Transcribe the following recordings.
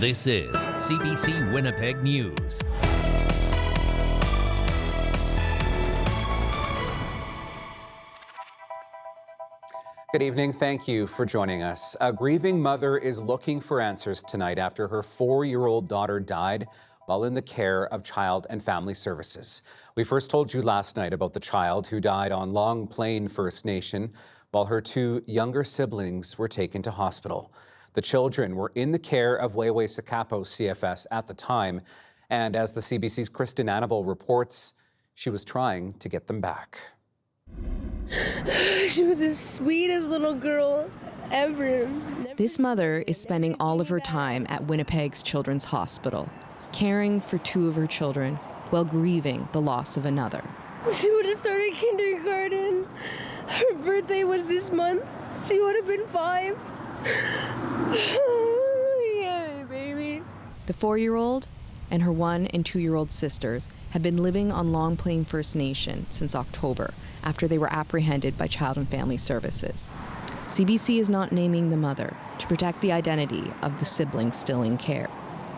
This is CBC Winnipeg News. Good evening. Thank you for joining us. A grieving mother is looking for answers tonight after her 4-year-old daughter died while in the care of Child and Family Services. We first told you last night about the child who died on Long Plain First Nation while her 2 younger siblings were taken to hospital. The children were in the care of Winnipeg CFS at the time, and as the CBC's Kristen Annabelle reports, she was trying to get them back. She was the sweetest little girl ever. This mother is spending all of her time at Winnipeg's Children's Hospital, caring for 2 of her children while grieving the loss of another. She would have started kindergarten. Her birthday was this month. She would have been 5. Yeah, baby. The 4-year-old and her 1- and 2-year-old sisters have been living on Long Plain First Nation since October after they were apprehended by Child and Family Services. CBC is not naming the mother to protect the identity of the siblings still in care.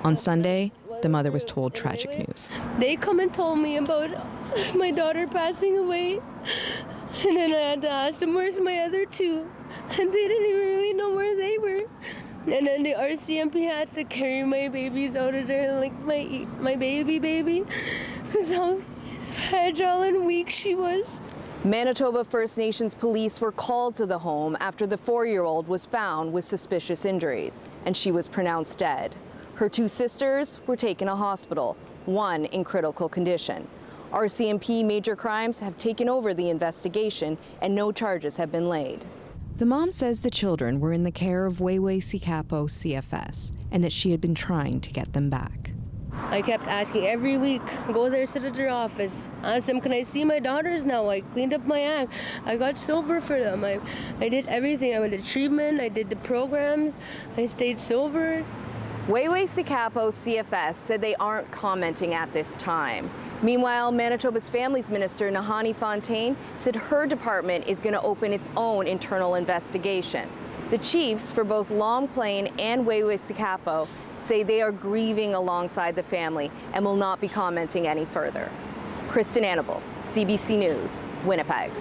On Sunday, the mother was told tragic news. They come and told me about my daughter passing away, and then I had to ask them, where's my other 2? And they didn't even really know where they were. And then the RCMP had to carry my babies out of there, like my baby, because how fragile and weak she was. Manitoba First Nations police were called to the home after the 4-year-old was found with suspicious injuries, and she was pronounced dead. Her 2 sisters were taken to hospital, 1 in critical condition. RCMP Major Crimes have taken over the investigation, and no charges have been laid. The mom says the children were in the care of Winnipeg CFS and that she had been trying to get them back. I kept asking every week, go there, sit at their office, ask them, can I see my daughters now? I cleaned up my act. I got sober for them. I did everything. I went to treatment, I did the programs, I stayed sober. Winnipeg CFS said they aren't commenting at this time. Meanwhile, Manitoba's Families Minister, Nahani Fontaine, said her department is going to open its own internal investigation. The chiefs for both Long Plain and Winnipeg say they are grieving alongside the family and will not be commenting any further. Kristen Annabelle, CBC News, Winnipeg.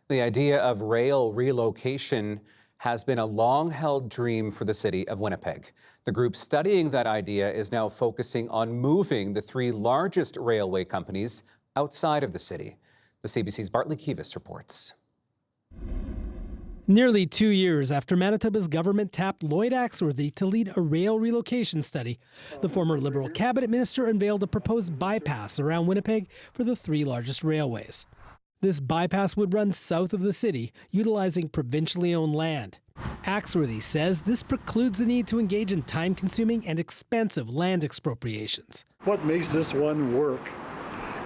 The idea of rail relocation has been a long-held dream for the city of Winnipeg. The group studying that idea is now focusing on moving the 3 largest railway companies outside of the city. The CBC's Bartley Kivas reports. Nearly 2 years after Manitoba's government tapped Lloyd Axworthy to lead a rail relocation study, the former Liberal cabinet minister unveiled a proposed bypass around Winnipeg for the 3 largest railways. This bypass would run south of the city, utilizing provincially owned land. Axworthy says this precludes the need to engage in time-consuming and expensive land expropriations. What makes this one work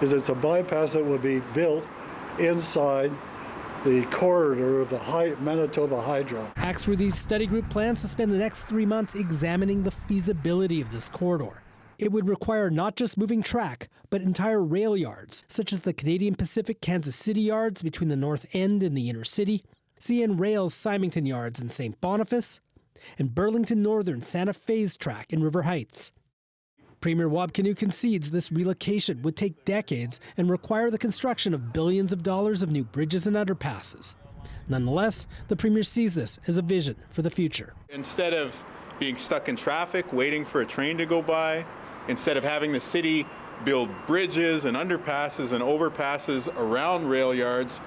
is it's a bypass that will be built inside the corridor of the Manitoba Hydro. Axworthy's study group plans to spend the next 3 months examining the feasibility of this corridor. It would require not just moving track, but entire rail yards, such as the Canadian Pacific Kansas City yards between the North End and the inner city, CN Rail's Symington yards in St. Boniface, and Burlington Northern Santa Fe's track in River Heights. Premier Wabkanu concedes this relocation would take decades and require the construction of billions of dollars of new bridges and underpasses. Nonetheless, the Premier sees this as a vision for the future. Instead of being stuck in traffic, waiting for a train to go by, instead of having the city build bridges and underpasses and overpasses around rail yards,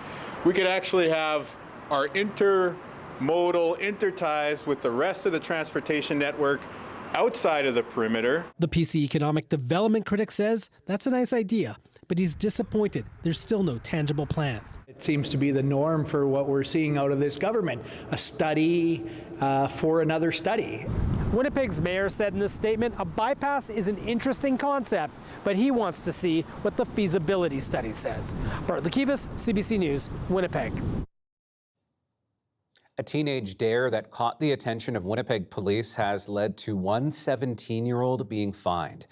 we could actually have our intermodal interties with the rest of the transportation network outside of the perimeter. The PC economic development critic says that's a nice idea, but he's disappointed there's still no tangible plan. It seems to be the norm for what we're seeing out of this government, a study for another study. Winnipeg's mayor said in this statement, a bypass is an interesting concept, but he wants to see what the feasibility study says. Bartley Kivas, CBC News, Winnipeg. A teenage dare that caught the attention of Winnipeg police has led to one 17-year-old being fined.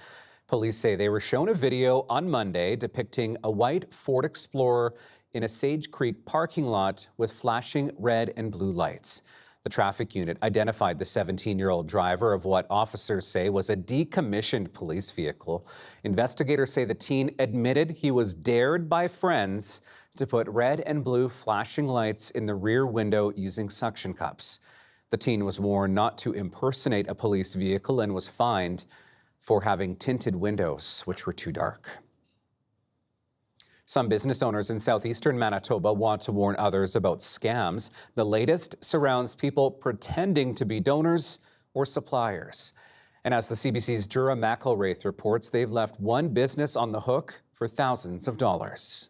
Police say they were shown a video on Monday depicting a white Ford Explorer in a Sage Creek parking lot with flashing red and blue lights. The traffic unit identified the 17-year-old driver of what officers say was a decommissioned police vehicle. Investigators say the teen admitted he was dared by friends to put red and blue flashing lights in the rear window using suction cups. The teen was warned not to impersonate a police vehicle and was fined for having tinted windows, which were too dark. Some business owners in southeastern Manitoba want to warn others about scams. The latest surrounds people pretending to be donors or suppliers. And as the CBC's Jura McElwraith reports, they've left one business on the hook for thousands of dollars.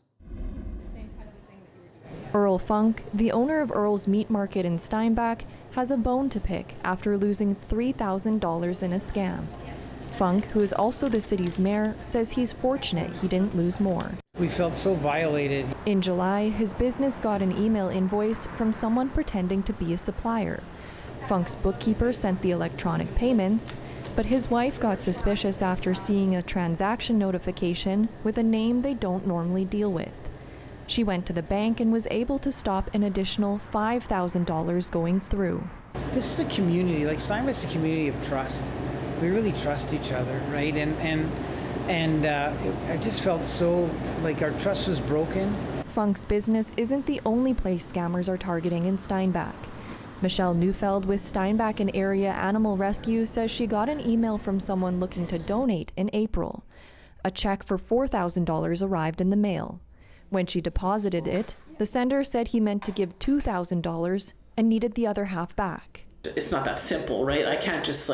Earl Funk, the owner of Earl's Meat Market in Steinbach, has a bone to pick after losing $3,000 in a scam. Funk, who is also the city's mayor, says he's fortunate he didn't lose more. We felt so violated. In July, his business got an email invoice from someone pretending to be a supplier. Funk's bookkeeper sent the electronic payments, but his wife got suspicious after seeing a transaction notification with a name they don't normally deal with. She went to the bank and was able to stop an additional $5,000 going through. This is a community, like Steinbach's a community of trust. We really trust each other, right? And I just felt so like our trust was broken. Funk's business isn't the only place scammers are targeting in Steinbach. Michelle Neufeld with Steinbach and Area Animal Rescue says she got an email from someone looking to donate in April. A check for $4,000 arrived in the mail. When she deposited it, the sender said he meant to give $2,000 and needed the other half back. It's not that simple, right? I can't just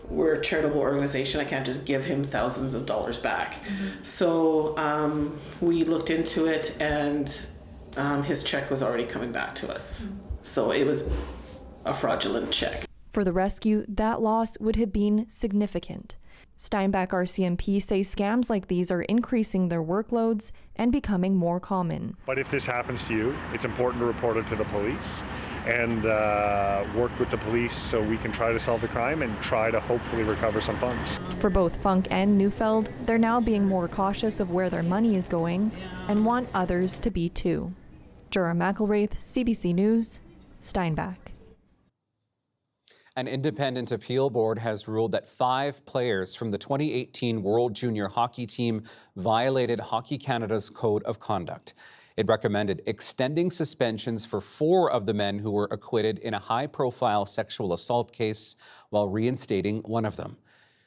we're a charitable organization. I can't just give him thousands of dollars back. Mm-hmm. So we looked into it, and his check was already coming back to us. Mm-hmm. So it was a fraudulent check. For the rescue, that loss would have been significant. Steinbach RCMP say scams like these are increasing their workloads and becoming more common. But if this happens to you, it's important to report it to the police and work with the police so we can try to solve the crime and try to hopefully recover some funds. For both Funk and Neufeld, they're now being more cautious of where their money is going and want others to be too. Jura McElwraith, CBC News, Steinbach. An independent appeal board has ruled that 5 players from the 2018 World Junior Hockey team violated Hockey Canada's Code of Conduct. It recommended extending suspensions for 4 of the men who were acquitted in a high-profile sexual assault case while reinstating one of them.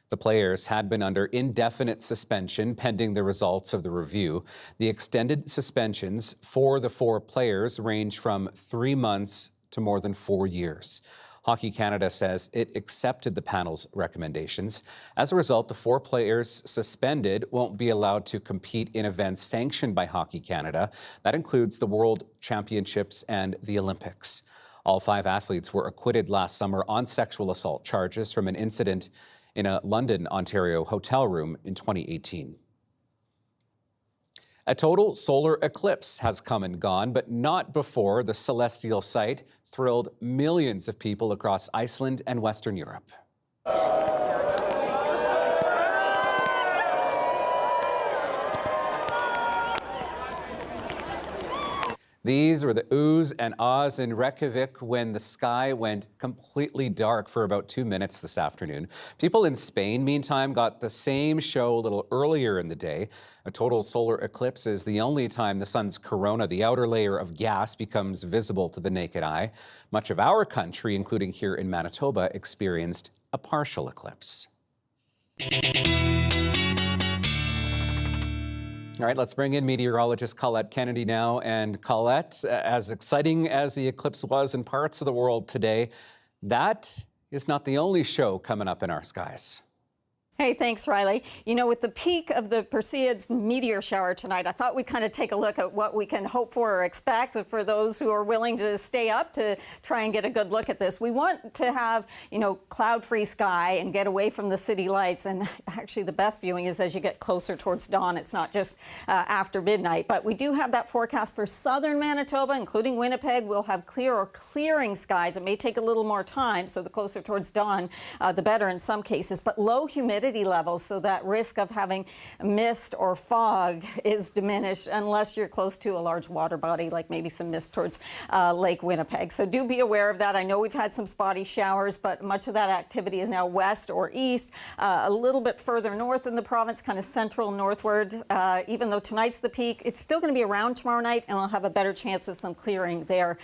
The players had been under indefinite suspension pending the results of the review. The extended suspensions for the 4 players range from 3 months to more than 4 years. Hockey Canada says it accepted the panel's recommendations. As a result, the 4 players suspended won't be allowed to compete in events sanctioned by Hockey Canada. That includes the World Championships and the Olympics. All 5 athletes were acquitted last summer on sexual assault charges from an incident in a London, Ontario hotel room in 2018. A total solar eclipse has come and gone, but not before the celestial sight thrilled millions of people across Iceland and Western Europe. These were the oohs and ahs in Reykjavik when the sky went completely dark for about 2 minutes this afternoon. People in Spain, meantime, got the same show a little earlier in the day. A total solar eclipse is the only time the sun's corona, the outer layer of gas, becomes visible to the naked eye. Much of our country, including here in Manitoba, experienced a partial eclipse. All right, let's bring in meteorologist Colette Kennedy now. And Colette, as exciting as the eclipse was in parts of the world today, that is not the only show coming up in our skies. Hey, thanks, Riley. You know, with the peak of the Perseids meteor shower tonight, I thought we'd kind of take a look at what we can hope for or expect for those who are willing to stay up to try and get a good look at this. We want to have, you know, cloud-free sky and get away from the city lights. And actually, the best viewing is as you get closer towards dawn. It's not just after midnight. But we do have that forecast for southern Manitoba, including Winnipeg. We'll have clear or clearing skies. It may take a little more time, so the closer towards dawn, the better in some cases. But low humidity humidity levels, so that risk of having mist or fog is diminished unless you're close to a large water body, like maybe some mist towards Lake Winnipeg. So do be aware of that. I know we've had some spotty showers, but much of that activity is now west or east, a little bit further north in the province, kind of central northward. Even though tonight's the peak, it's still going to be around tomorrow night, and we'll have a better chance of some clearing there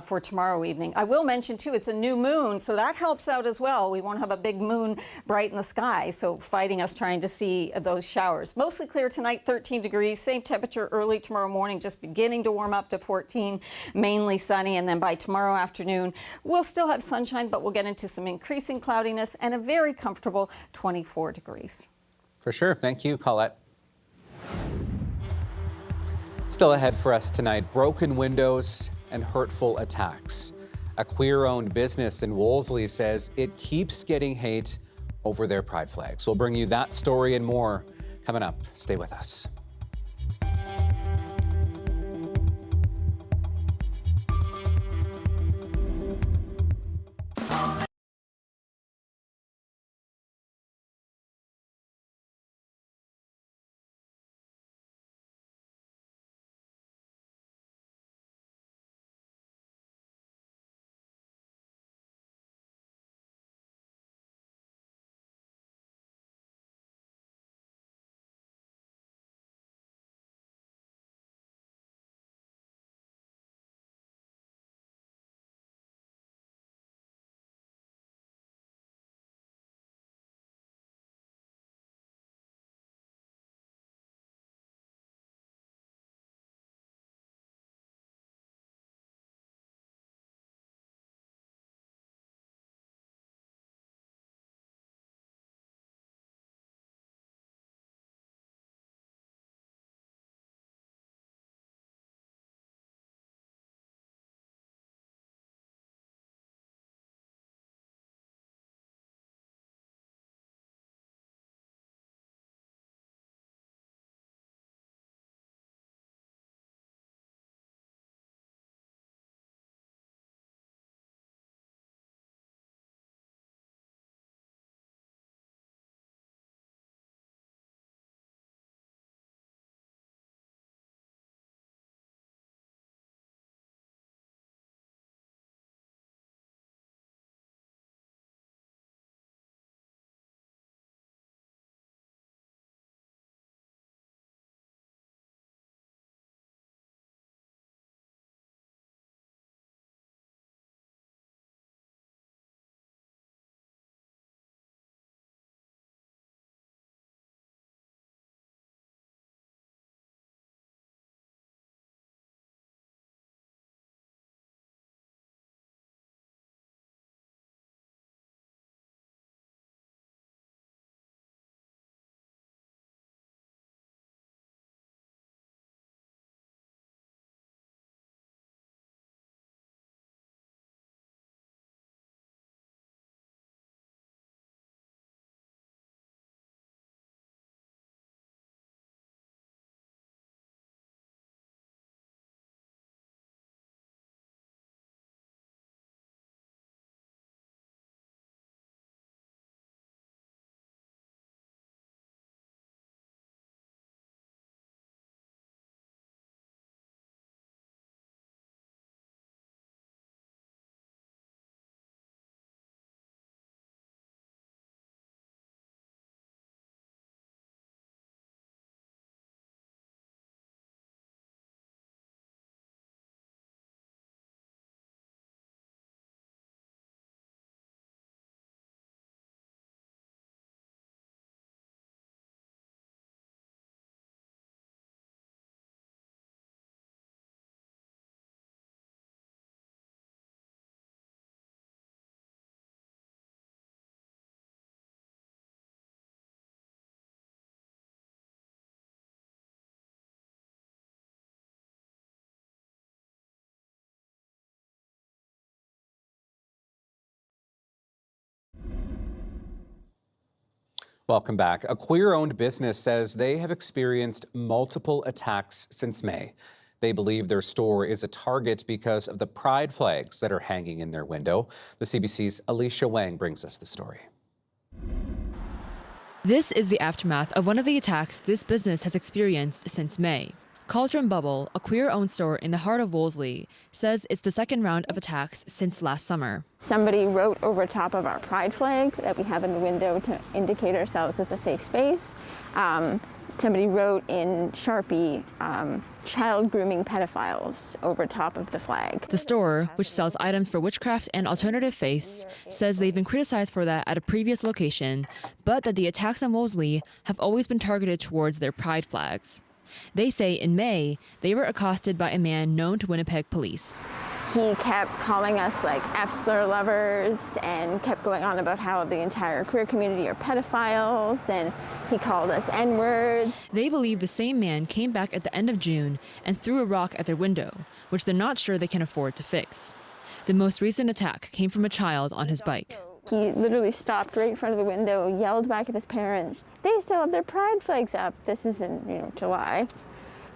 for tomorrow evening. I will mention, too, it's a new moon, so that helps out as well. We won't have a big moon bright in the sky, so fighting us trying to see those showers. Mostly clear tonight, 13 degrees. Same temperature early tomorrow morning, just beginning to warm up to 14, mainly sunny. And then by tomorrow afternoon, we'll still have sunshine, but we'll get into some increasing cloudiness and a very comfortable 24 degrees. For sure. Thank you, Colette. Still ahead for us tonight, broken windows and hurtful attacks. A queer-owned business in Wolseley says it keeps getting hate over their pride flags. We'll bring you that story and more coming up. Stay with us. Welcome back. A queer-owned business says they have experienced multiple attacks since May. They believe their store is a target because of the pride flags that are hanging in their window. The CBC's Alicia Wang brings us the story. This is the aftermath of one of the attacks this business has experienced since May. Cauldron Bubble, a queer-owned store in the heart of Wolseley, says it's the second round of attacks since last summer. Somebody wrote over top of our pride flag that we have in the window to indicate ourselves as a safe space. Somebody wrote in Sharpie, child grooming pedophiles over top of the flag. The store, which sells items for witchcraft and alternative faiths, says they've been criticized for that at a previous location, but that the attacks on Wolseley have always been targeted towards their pride flags. They say in May, they were accosted by a man known to Winnipeg police. He kept calling us like F-slur lovers and kept going on about how the entire queer community are pedophiles, and he called us N-words. They believe the same man came back at the end of June and threw a rock at their window, which they're not sure they can afford to fix. The most recent attack came from a child on his bike. He literally stopped right in front of the window, yelled back at his parents. They still have their pride flags up. This is in, July.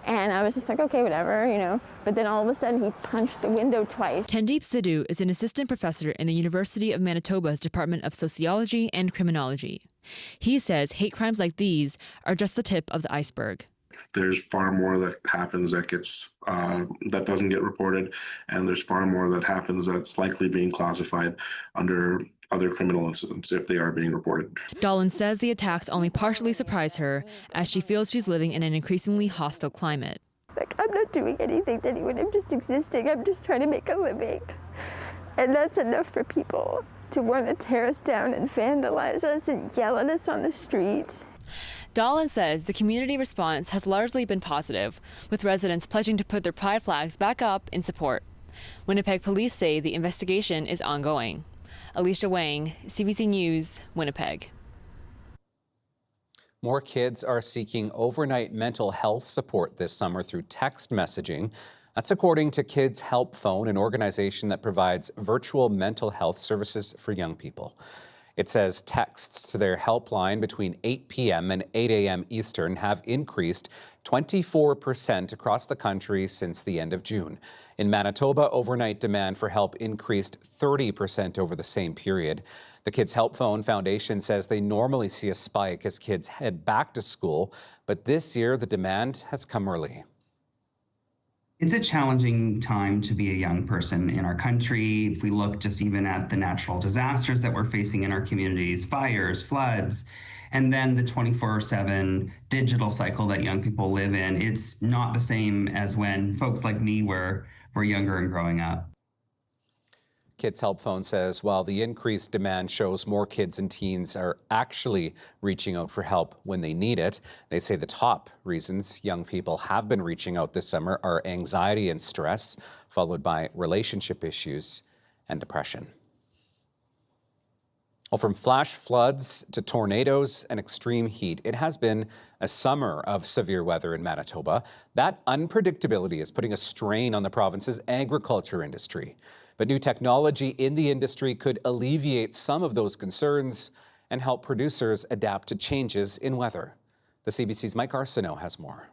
And I was just like, okay, whatever, But then all of a sudden he punched the window twice. Tandeep Sidhu is an assistant professor in the University of Manitoba's Department of Sociology and Criminology. He says hate crimes like these are just the tip of the iceberg. There's far more that happens that gets that doesn't get reported, and there's far more that happens that's likely being classified under other criminal incidents if they are being reported. Dolan says the attacks only partially surprise her, as she feels she's living in an increasingly hostile climate. Like, I'm not doing anything to anyone, I'm just existing, I'm just trying to make a living. And that's enough for people to want to tear us down and vandalize us and yell at us on the street. Dolan says the community response has largely been positive, with residents pledging to put their pride flags back up in support. Winnipeg police say the investigation is ongoing. Alicia Wang, CBC News, Winnipeg. More kids are seeking overnight mental health support this summer through text messaging. That's according to Kids Help Phone, an organization that provides virtual mental health services for young people. It says texts to their helpline between 8 p.m. and 8 a.m. Eastern have increased 24% across the country since the end of June. In Manitoba, overnight demand for help increased 30% over the same period. The Kids Help Phone Foundation says they normally see a spike as kids head back to school, but this year the demand has come early. It's a challenging time to be a young person in our country. If we look just even at the natural disasters that we're facing in our communities, fires, floods, and then the 24/7 digital cycle that young people live in, it's not the same as when folks like me were younger and growing up. Kids Help Phone says while the increased demand shows more kids and teens are actually reaching out for help when they need it, they say the top reasons young people have been reaching out this summer are anxiety and stress, followed by relationship issues and depression. Well, from flash floods to tornadoes and extreme heat, it has been a summer of severe weather in Manitoba. That unpredictability is putting a strain on the province's agriculture industry. But new technology in the industry could alleviate some of those concerns and help producers adapt to changes in weather. The CBC's Mike Arsenault has more.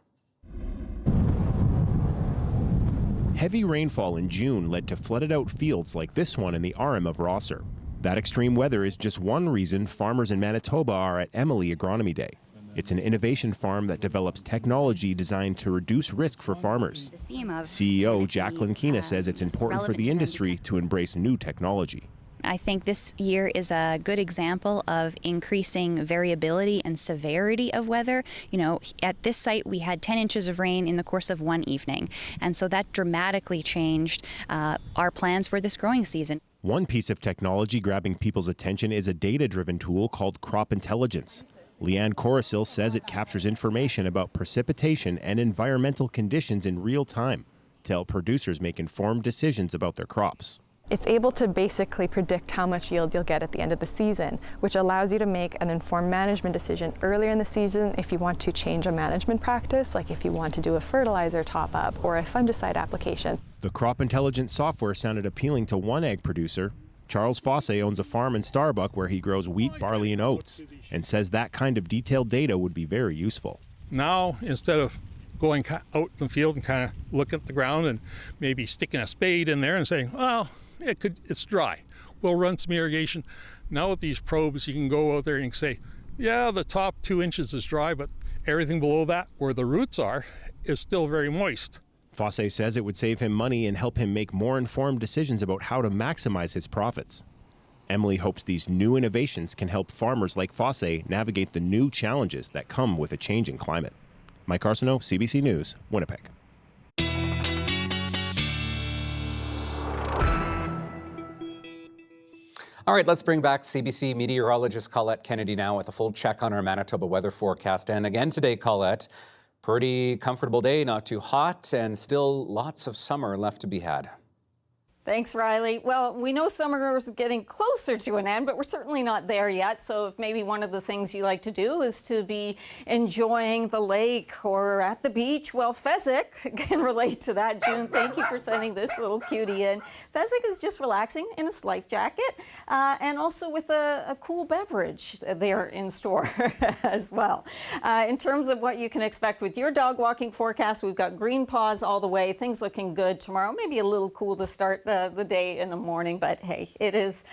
Heavy rainfall in June led to flooded out fields like this one in the Arm of Rosser. That extreme weather is just one reason farmers in Manitoba are at Emily Agronomy Day. It's an innovation farm that develops technology designed to reduce risk for farmers. CEO Jacqueline Keena says it's important for the industry to embrace new technology. I think this year is a good example of increasing variability and severity of weather. At this site, we had 10 inches of rain in the course of one evening. And so that dramatically changed our plans for this growing season. One piece of technology grabbing people's attention is a data-driven tool called Crop Intelligence. Leanne Corasil says it captures information about precipitation and environmental conditions in real time to help producers make informed decisions about their crops. It's able to basically predict how much yield you'll get at the end of the season, which allows you to make an informed management decision earlier in the season if you want to change a management practice, like if you want to do a fertilizer top-up or a fungicide application. The Crop Intelligence software sounded appealing to one ag producer. Charles Fosse owns a farm in Starbuck where he grows wheat, barley, and oats, and says that kind of detailed data would be very useful. Now, instead of going out in the field and kind of look at the ground and maybe sticking a spade in there and saying, well, it's dry, we'll run some irrigation. Now with these probes, you can go out there and say, Yeah, the top 2 inches is dry, but everything below that, where the roots are, is still very moist. Fosse says it would save him money and help him make more informed decisions about how to maximize his profits. Emily hopes these new innovations can help farmers like Fosse navigate the new challenges that come with a changing climate. Mike Arsenault, CBC News, Winnipeg. All right, let's bring back CBC meteorologist Colette Kennedy now with a full check on our Manitoba weather forecast. And again today, Colette, pretty comfortable day, not too hot, and still lots of summer left to be had. Thanks, Riley. Well, we know summer is getting closer to an end, but we're certainly not there yet. So if maybe one of the things you like to do is to be enjoying the lake or at the beach, well, Fezzik can relate to that. June, thank you for sending this little cutie in. Fezzik is just relaxing in his life jacket and also with a cool beverage there in store as well. In terms of what you can expect with your dog walking forecast, we've got green paws all the way. Things looking good tomorrow. Maybe a little cool to start the day in the morning, but hey, it is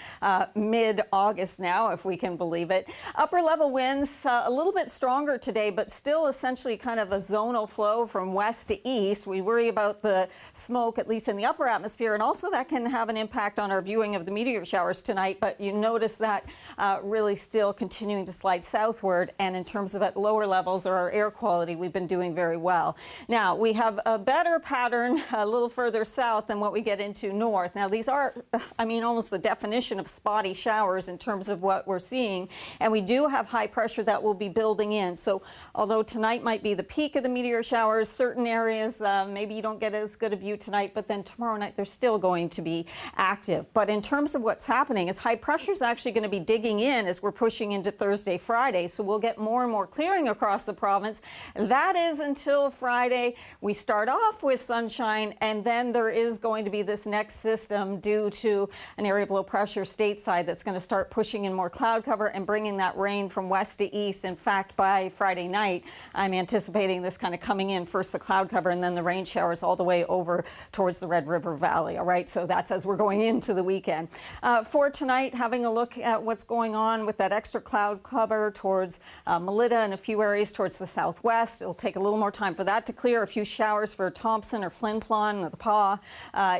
mid-August now, if we can believe it. Upper level winds a little bit stronger today, but still essentially kind of a zonal flow from west to east. We worry about the smoke, at least in the upper atmosphere, and also that can have an impact on our viewing of the meteor showers tonight, but you notice that really still continuing to slide southward, and in terms of at lower levels or our air quality, we've been doing very well. Now, we have a better pattern a little further south than what we get into north. Now, these are, I mean, almost the definition of spotty showers in terms of what we're seeing. And we do have high pressure that will be building in. So although tonight might be the peak of the meteor showers, certain areas, maybe you don't get as good a view tonight, but then tomorrow night they're still going to be active. But in terms of what's happening is high pressure is actually going to be digging in as we're pushing into Thursday, Friday. So we'll get more and more clearing across the province. That is until Friday. We start off with sunshine, and then there is going to be this next system due to an area of low pressure stateside that's going to start pushing in more cloud cover and bringing that rain from west to east. In fact, by Friday night, I'm anticipating this kind of coming in, first the cloud cover and then the rain showers all the way over towards the Red River Valley. All right, so that's as we're going into the weekend. For tonight, having a look at what's going on with that extra cloud cover towards Melita and a few areas towards the southwest. It'll take a little more time for that to clear. A few showers for Thompson or Flin Flon or the Paw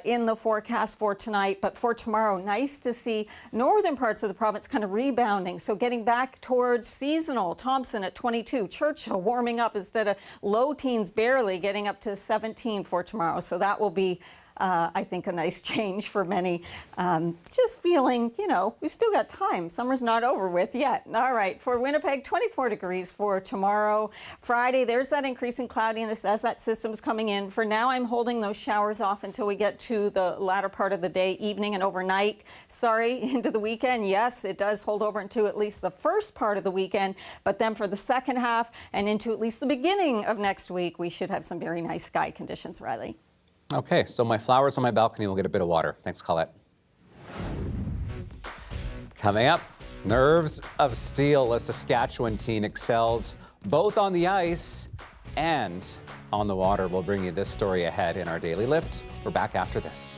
in the forecast for tonight, but for tomorrow, nice to see northern parts of the province kind of rebounding. So getting back towards seasonal. Thompson at 22, Churchill warming up instead of low teens, barely getting up to 17 for tomorrow. So that will be I think a nice change for many. Just feeling, you know, we've still got time. Summer's not over with yet. All right, for Winnipeg, 24 degrees for tomorrow. Friday, there's that increasing cloudiness as that system's coming in. For now, I'm holding those showers off until we get to the latter part of the day, evening and overnight. Sorry, into the weekend. Yes, it does hold over into at least the first part of the weekend, but then for the second half and into at least the beginning of next week, we should have some very nice sky conditions, Riley. Okay, so my flowers on my balcony will get a bit of water. Thanks, Colette. Coming up, nerves of steel. A Saskatchewan teen excels both on the ice and on the water. We'll bring you this story ahead in our Daily Lift. We're back after this.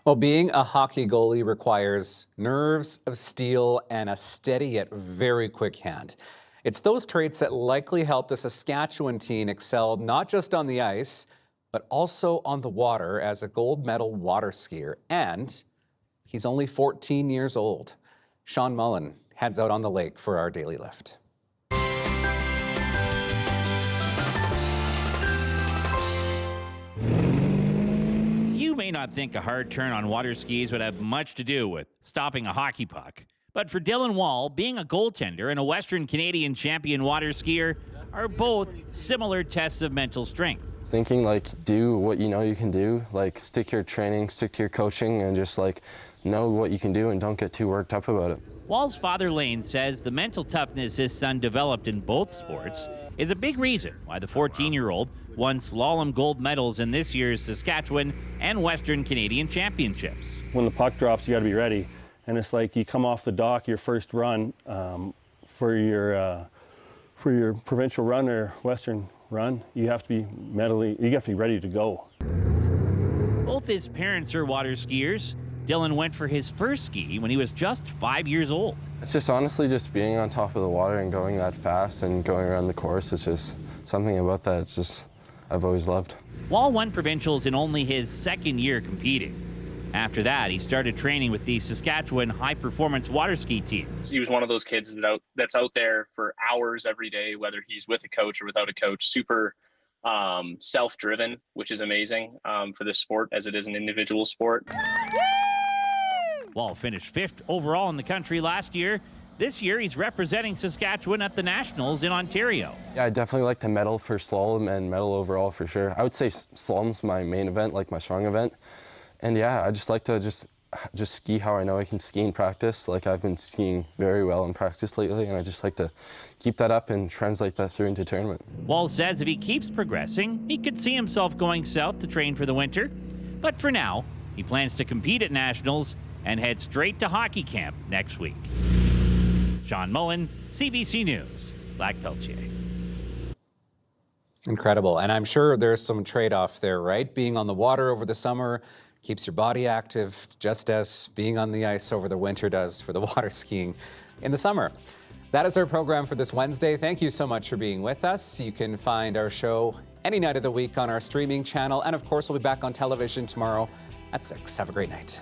Well, being a hockey goalie requires nerves of steel and a steady yet very quick hand. It's those traits that likely helped a Saskatchewan teen excel not just on the ice, but also on the water as a gold medal water skier. And he's only 14 years old. Sean Mullen heads out on the lake for our daily lift. You may not think a hard turn on water skis would have much to do with stopping a hockey puck. But for Dylan Wall, being a goaltender and a Western Canadian champion water skier are both similar tests of mental strength. Thinking do what you know you can do, stick to your training, stick to your coaching, and just know what you can do and don't get too worked up about it. Wall's father Lane says the mental toughness his son developed in both sports is a big reason why the 14-year-old won slalom gold medals in this year's Saskatchewan and Western Canadian Championships. When the puck drops, you got to be ready. And it's like you come off the dock, your first run for your provincial run or Western run, you have to be ready to go. Both his parents are water skiers. Dylan went for his first ski when he was just 5 years old. It's just honestly just being on top of the water and going that fast and going around the course. It's just something about that. It's just I've always loved. Wall won provincials in only his second year competing. After that, he started training with the Saskatchewan high-performance water ski team. He was one of those kids that's out there for hours every day, whether he's with a coach or without a coach. Super self-driven, which is amazing for this sport as it is an individual sport. Wall finished 5th overall in the country last year. This year, he's representing Saskatchewan at the Nationals in Ontario. Yeah, I definitely like to medal for slalom and medal overall for sure. I would say slalom's my main event, my strong event. And yeah, I just like to just ski how I know I can ski in practice. I've been skiing very well in practice lately, and I just like to keep that up and translate that through into tournament. Wall says if he keeps progressing, he could see himself going south to train for the winter. But for now, he plans to compete at Nationals and head straight to hockey camp next week. Sean Mullen, CBC News, Lac Peltier. Incredible. And I'm sure there's some trade-off there, right? Being on the water over the summer keeps your body active, just as being on the ice over the winter does for the water skiing in the summer. That is our program for this Wednesday. Thank you so much for being with us. You can find our show any night of the week on our streaming channel. And of course, we'll be back on television tomorrow at 6. Have a great night.